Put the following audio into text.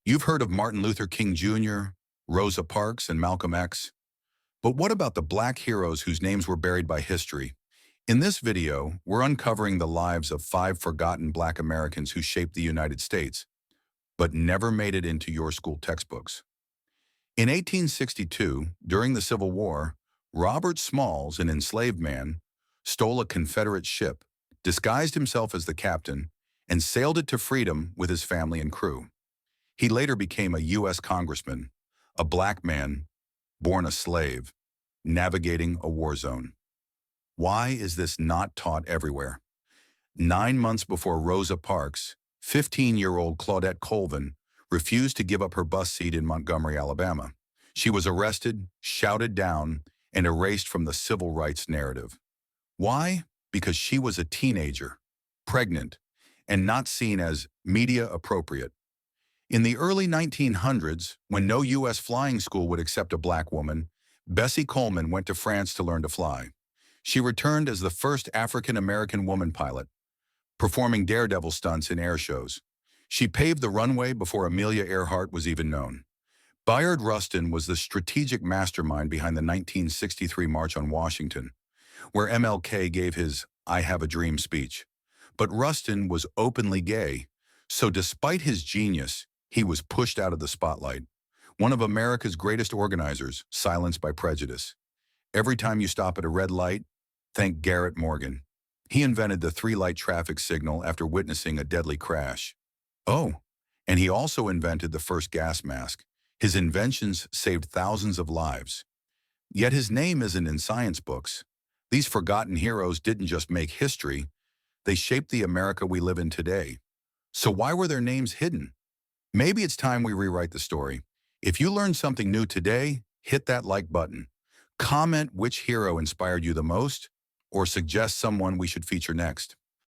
You've heard of Martin Luther King Jr., Rosa Parks, and Malcolm X. But what about the black heroes whose names were buried by history? In this video, we're uncovering the lives of 5 forgotten black Americans who shaped the United States, but never made it into your school textbooks. In 1862, during the Civil War, Robert Smalls, an enslaved man, stole a Confederate ship, disguised himself as the captain, and sailed it to freedom with his family and crew. He later became a U.S. congressman, a black man, born a slave, navigating a war zone. Why is this not taught everywhere? 9 months before Rosa Parks, 15-year-old Claudette Colvin refused to give up her bus seat in Montgomery, Alabama. She was arrested, shouted down, and erased from the civil rights narrative. Why? Because she was a teenager, pregnant, and not seen as media appropriate. In the early 1900s, when no U.S. flying school would accept a black woman, Bessie Coleman went to France to learn to fly. She returned as the first African-American woman pilot, performing daredevil stunts in air shows. She paved the runway before Amelia Earhart was even known. Bayard Rustin was the strategic mastermind behind the 1963 March on Washington, where MLK gave his "I Have a Dream" speech. But Rustin was openly gay, so despite his genius, he was pushed out of the spotlight. One of America's greatest organizers, silenced by prejudice. Every time you stop at a red light, thank Garrett Morgan. He invented the 3-light traffic signal after witnessing a deadly crash. Oh, and he also invented the first gas mask. His inventions saved thousands of lives. Yet his name isn't in science books. These forgotten heroes didn't just make history, they shaped the America we live in today. So why were their names hidden? Maybe it's time we rewrite the story. If you learned something new today, hit that like button. Comment which hero inspired you the most, or suggest someone we should feature next.